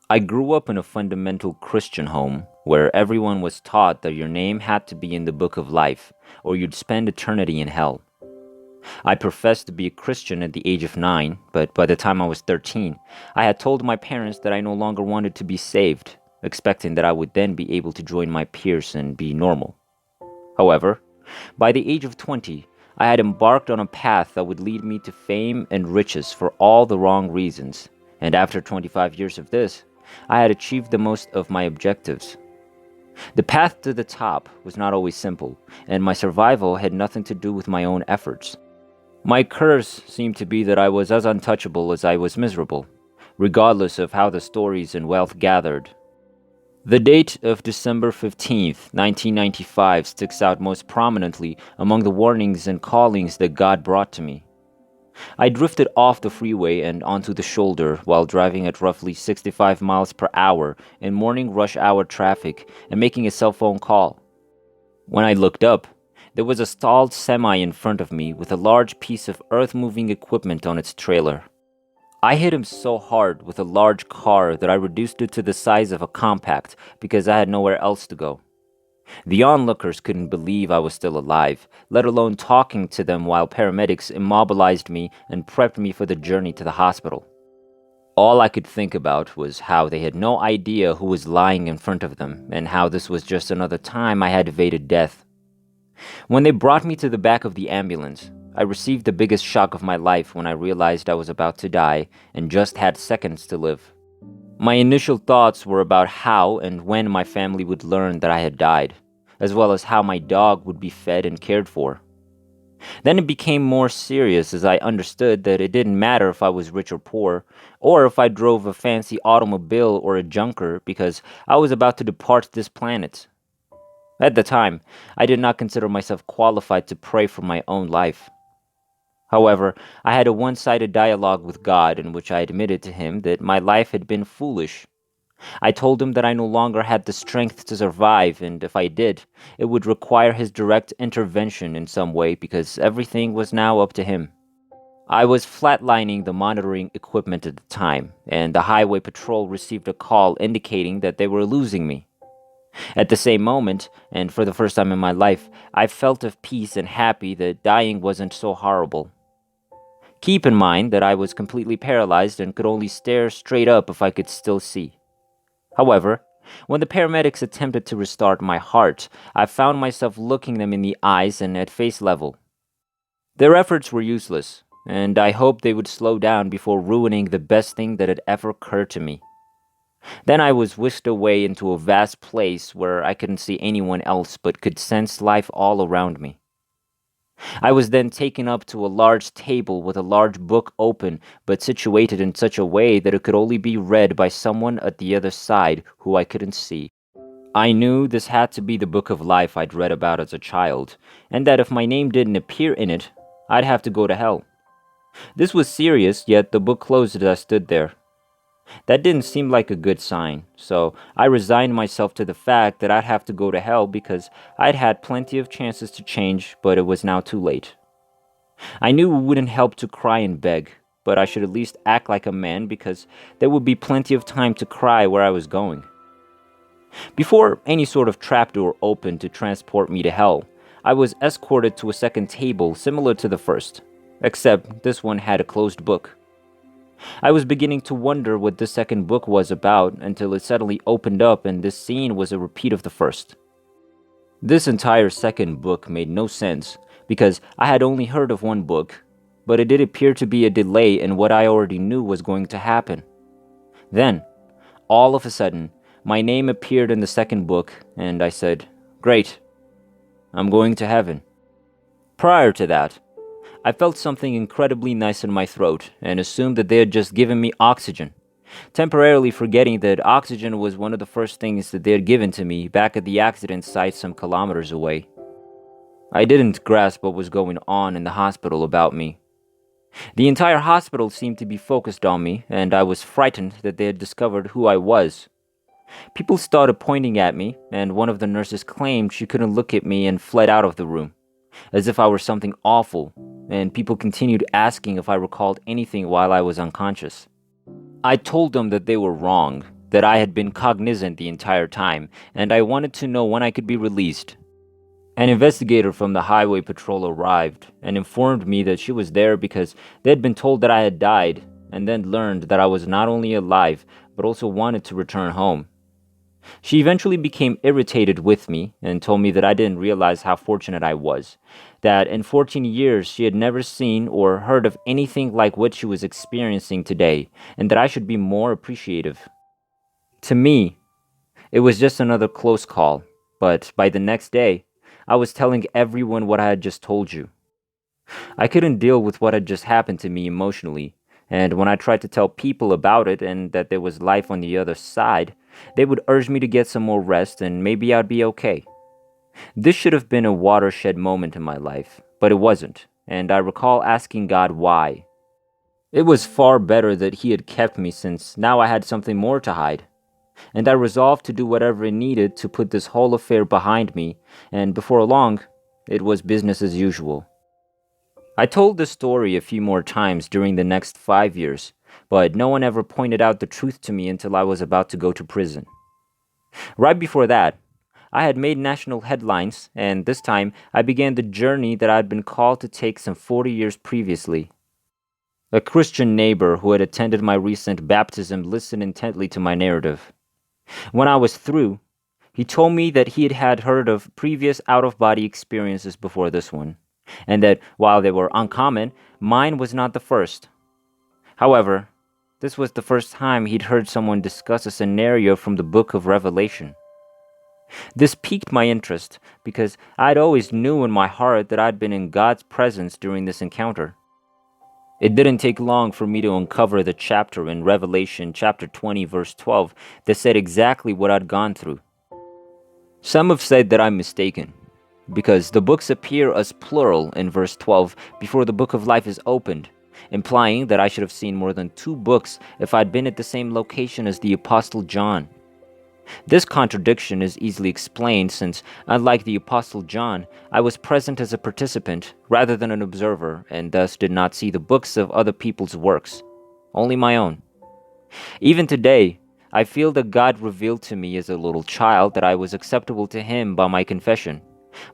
I grew up in a fundamental Christian home where everyone was taught that your name had to be in the book of life or you'd spend eternity in hell. I professed to be a Christian at the age of 9, but by the time I was 13, I had told my parents that I no longer wanted to be saved, expecting that I would then be able to join my peers and be normal. However, by the age of 20, I had embarked on a path that would lead me to fame and riches for all the wrong reasons, and after 25 years of this, I had achieved the most of my objectives. The path to the top was not always simple, and my survival had nothing to do with my own efforts. My curse seemed to be that I was as untouchable as I was miserable, regardless of how the stories and wealth gathered. The date of December 15th, 1995 sticks out most prominently among the warnings and callings that God brought to me. I drifted off the freeway and onto the shoulder while driving at roughly 65 miles per hour in morning rush hour traffic and making a cell phone call. When I looked up, there was a stalled semi in front of me with a large piece of earth-moving equipment on its trailer. I hit him so hard with a large car that I reduced it to the size of a compact because I had nowhere else to go. The onlookers couldn't believe I was still alive, let alone talking to them while paramedics immobilized me and prepped me for the journey to the hospital. All I could think about was how they had no idea who was lying in front of them and how this was just another time I had evaded death. When they brought me to the back of the ambulance, I received the biggest shock of my life when I realized I was about to die and just had seconds to live. My initial thoughts were about how and when my family would learn that I had died, as well as how my dog would be fed and cared for. Then it became more serious as I understood that it didn't matter if I was rich or poor, or if I drove a fancy automobile or a junker because I was about to depart this planet. At the time, I did not consider myself qualified to pray for my own life. However, I had a one-sided dialogue with God in which I admitted to him that my life had been foolish. I told him that I no longer had the strength to survive, and if I did, it would require his direct intervention in some way because everything was now up to him. I was flatlining the monitoring equipment at the time, and the highway patrol received a call indicating that they were losing me. At the same moment, and for the first time in my life, I felt of peace and happy that dying wasn't so horrible. Keep in mind that I was completely paralyzed and could only stare straight up if I could still see. However, when the paramedics attempted to restart my heart, I found myself looking them in the eyes and at face level. Their efforts were useless, and I hoped they would slow down before ruining the best thing that had ever occurred to me. Then I was whisked away into a vast place where I couldn't see anyone else but could sense life all around me. I was then taken up to a large table with a large book open but situated in such a way that it could only be read by someone at the other side who I couldn't see. I knew this had to be the book of life I'd read about as a child, and that if my name didn't appear in it, I'd have to go to hell. This was serious, yet the book closed as I stood there. That didn't seem like a good sign, so I resigned myself to the fact that I'd have to go to hell because I'd had plenty of chances to change, but it was now too late. I knew it wouldn't help to cry and beg, but I should at least act like a man because there would be plenty of time to cry where I was going. Before any sort of trapdoor opened to transport me to hell, I was escorted to a second table similar to the first, except this one had a closed book. I was beginning to wonder what this second book was about until it suddenly opened up and this scene was a repeat of the first. This entire second book made no sense because I had only heard of one book, but it did appear to be a delay in what I already knew was going to happen. Then, all of a sudden, my name appeared in the second book and I said, "Great, I'm going to heaven." Prior to that, I felt something incredibly nice in my throat and assumed that they had just given me oxygen, temporarily forgetting that oxygen was one of the first things that they had given to me back at the accident site some kilometers away. I didn't grasp what was going on in the hospital about me. The entire hospital seemed to be focused on me, and I was frightened that they had discovered who I was. People started pointing at me, and one of the nurses claimed she couldn't look at me and fled out of the room, as if I were something awful, and people continued asking if I recalled anything while I was unconscious. I told them that they were wrong, that I had been cognizant the entire time, and I wanted to know when I could be released. An investigator from the highway patrol arrived and informed me that she was there because they had been told that I had died, and then learned that I was not only alive, but also wanted to return home. She eventually became irritated with me and told me that I didn't realize how fortunate I was, that in 14 years she had never seen or heard of anything like what she was experiencing today, and that I should be more appreciative. To me, it was just another close call, but by the next day, I was telling everyone what I had just told you. I couldn't deal with what had just happened to me emotionally, and when I tried to tell people about it and that there was life on the other side, they would urge me to get some more rest and maybe I'd be okay. This should have been a watershed moment in my life, but it wasn't, and I recall asking God why. It was far better that He had kept me, since now I had something more to hide, and I resolved to do whatever it needed to put this whole affair behind me, and before long, it was business as usual. I told this story a few more times during the next 5 years, but no one ever pointed out the truth to me until I was about to go to prison. Right before that, I had made national headlines, and this time I began the journey that I had been called to take some 40 years previously. A Christian neighbor who had attended my recent baptism listened intently to my narrative. When I was through, he told me that he had heard of previous out-of-body experiences before this one, and that while they were uncommon, mine was not the first. However, this was the first time he'd heard someone discuss a scenario from the book of Revelation. This piqued my interest because I'd always knew in my heart that I'd been in God's presence during this encounter. It didn't take long for me to uncover the chapter in Revelation chapter 20 verse 12 that said exactly what I'd gone through. Some have said that I'm mistaken, because the books appear as plural in verse 12 before the book of life is opened, implying that I should have seen more than 2 books if I'd been at the same location as the Apostle John. This contradiction is easily explained since, unlike the Apostle John, I was present as a participant rather than an observer, and thus did not see the books of other people's works, only my own. Even today, I feel that God revealed to me as a little child that I was acceptable to Him by my confession,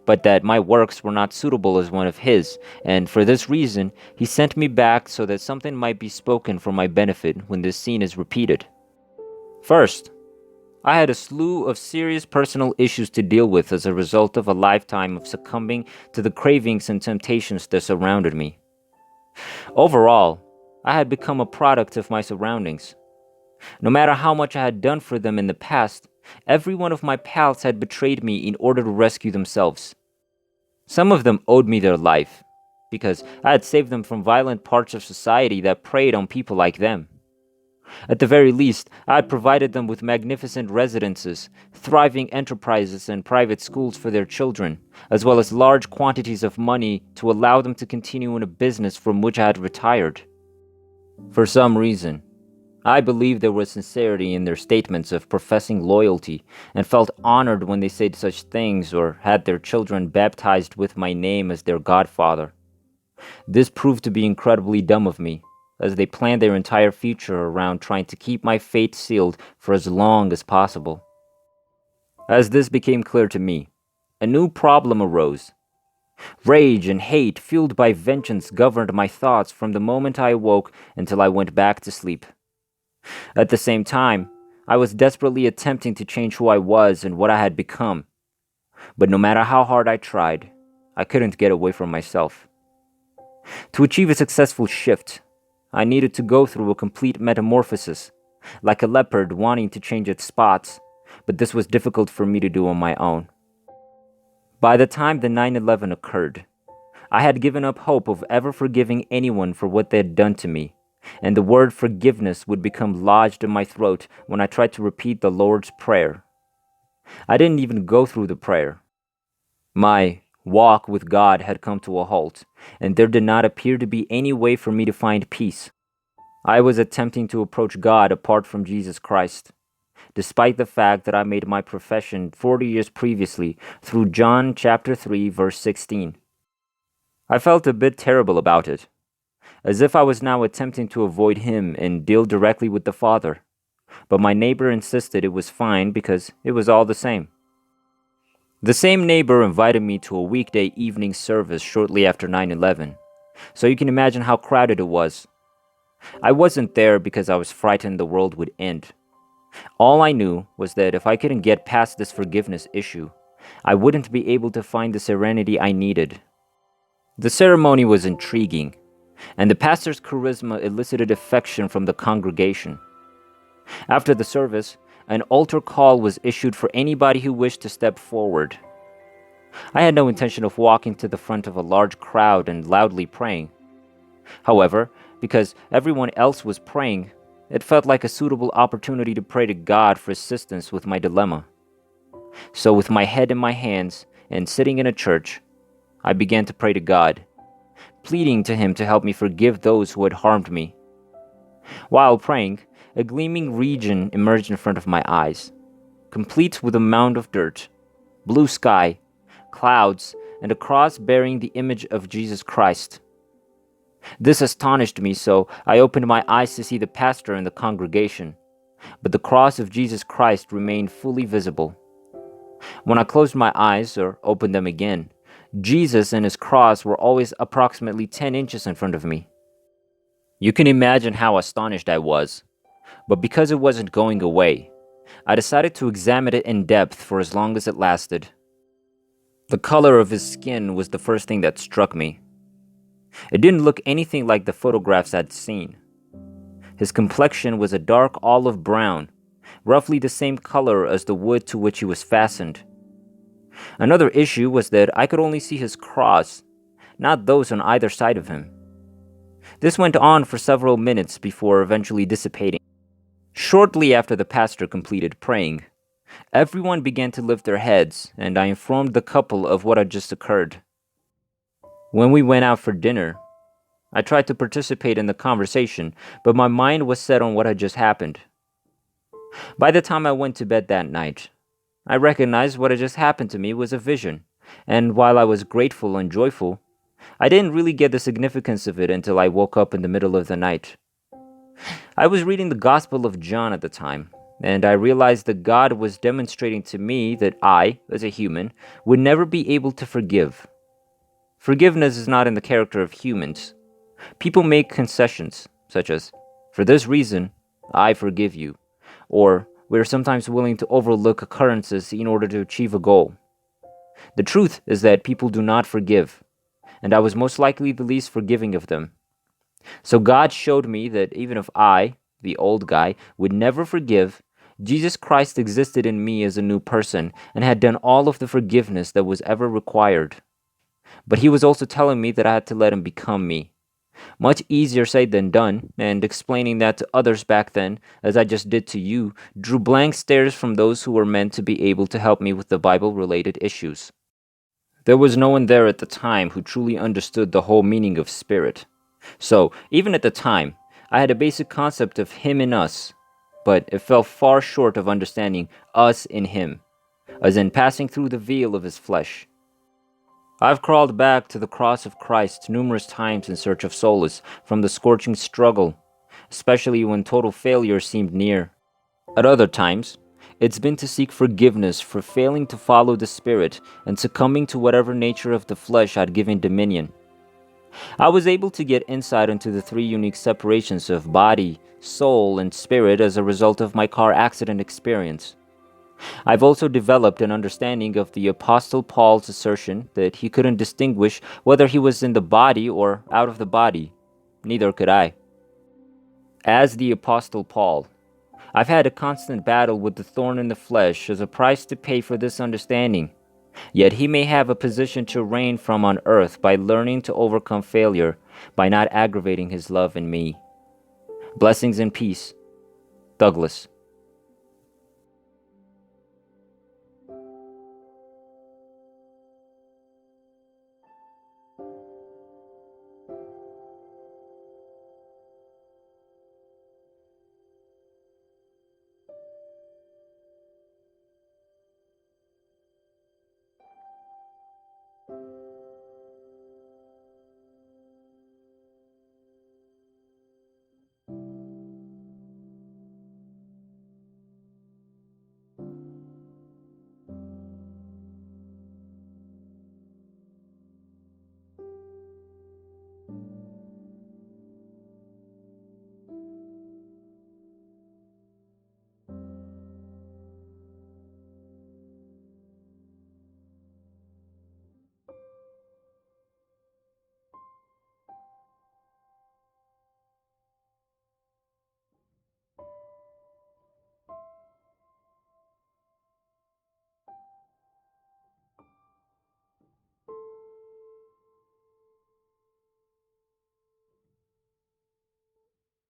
but that my works were not suitable as one of His, and for this reason, He sent me back so that something might be spoken for my benefit when this scene is repeated. First, I had a slew of serious personal issues to deal with as a result of a lifetime of succumbing to the cravings and temptations that surrounded me. Overall, I had become a product of my surroundings. No matter how much I had done for them in the past, every one of my pals had betrayed me in order to rescue themselves. Some of them owed me their life, because I had saved them from violent parts of society that preyed on people like them. At the very least, I had provided them with magnificent residences, thriving enterprises, and private schools for their children, as well as large quantities of money to allow them to continue in a business from which I had retired. For some reason, I believed there was sincerity in their statements of professing loyalty, and felt honored when they said such things or had their children baptized with my name as their godfather. This proved to be incredibly dumb of me, as they planned their entire future around trying to keep my fate sealed for as long as possible. As this became clear to me, a new problem arose. Rage and hate fueled by vengeance governed my thoughts from the moment I awoke until I went back to sleep. At the same time, I was desperately attempting to change who I was and what I had become. But no matter how hard I tried, I couldn't get away from myself. To achieve a successful shift, I needed to go through a complete metamorphosis, like a leopard wanting to change its spots, but this was difficult for me to do on my own. By the time the 9/11 occurred, I had given up hope of ever forgiving anyone for what they had done to me, and the word forgiveness would become lodged in my throat when I tried to repeat the Lord's Prayer. I didn't even go through the prayer. My walk with God had come to a halt, and there did not appear to be any way for me to find peace. I was attempting to approach God apart from Jesus Christ, despite the fact that I made my profession 40 years previously through John chapter 3 verse 16. I felt a bit terrible about it, as if I was now attempting to avoid Him and deal directly with the Father. but my neighbor insisted it was fine because it was all the same. The same neighbor invited me to a weekday evening service shortly after 9/11, so you can imagine how crowded it was. I wasn't there because I was frightened the world would end. All I knew was that if I couldn't get past this forgiveness issue, I wouldn't be able to find the serenity I needed. The ceremony was intriguing, and the pastor's charisma elicited affection from the congregation. After the service, an altar call was issued for anybody who wished to step forward. I had no intention of walking to the front of a large crowd and loudly praying. However, because everyone else was praying, it felt like a suitable opportunity to pray to God for assistance with my dilemma. So with my head in my hands and sitting in a church, I began to pray to God, pleading to Him to help me forgive those who had harmed me. While praying, a gleaming region emerged in front of my eyes, complete with a mound of dirt, blue sky, clouds, and a cross bearing the image of Jesus Christ. This astonished me, so I opened my eyes to see the pastor and the congregation, but the cross of Jesus Christ remained fully visible. When I closed my eyes or opened them again, Jesus and His cross were always approximately 10 inches in front of me. You can imagine how astonished I was, but because it wasn't going away, I decided to examine it in depth for as long as it lasted. The color of His skin was the first thing that struck me. It didn't look anything like the photographs I'd seen. His complexion was a dark olive brown, roughly the same color as the wood to which he was fastened. Another issue was that I could only see his cross, not those on either side of him. This went on for several minutes before eventually dissipating. Shortly after the pastor completed praying, everyone began to lift their heads, and I informed the couple of what had just occurred. When we went out for dinner, I tried to participate in the conversation, but my mind was set on what had just happened. By the time I went to bed that night, I recognized what had just happened to me was a vision, and while I was grateful and joyful, I didn't really get the significance of it until I woke up in the middle of the night. I was reading the Gospel of John at the time, and I realized that God was demonstrating to me that I, as a human, would never be able to forgive. Forgiveness is not in the character of humans. People make concessions, such as, "For this reason, I forgive you," or we are sometimes willing to overlook occurrences in order to achieve a goal. The truth is that people do not forgive, and I was most likely the least forgiving of them. So God showed me that even if I, the old guy, would never forgive, Jesus Christ existed in me as a new person and had done all of the forgiveness that was ever required. But He was also telling me that I had to let Him become me. Much easier said than done, and explaining that to others back then, as I just did to you, drew blank stares from those who were meant to be able to help me with the Bible-related issues. There was no one there at the time who truly understood the whole meaning of spirit. So, even at the time, I had a basic concept of Him in us, but it fell far short of understanding us in Him, as in passing through the veil of His flesh. I've crawled back to the cross of Christ numerous times in search of solace from the scorching struggle, especially when total failure seemed near. At other times, it's been to seek forgiveness for failing to follow the Spirit and succumbing to whatever nature of the flesh I'd given dominion. I was able to get insight into the three unique separations of body, soul, and spirit as a result of my car accident experience. I've also developed an understanding of the Apostle Paul's assertion that he couldn't distinguish whether he was in the body or out of the body. Neither could I. As the Apostle Paul, I've had a constant battle with the thorn in the flesh as a price to pay for this understanding. Yet he may have a position to reign from on earth by learning to overcome failure, by not aggravating his love in me. Blessings and peace. Douglas.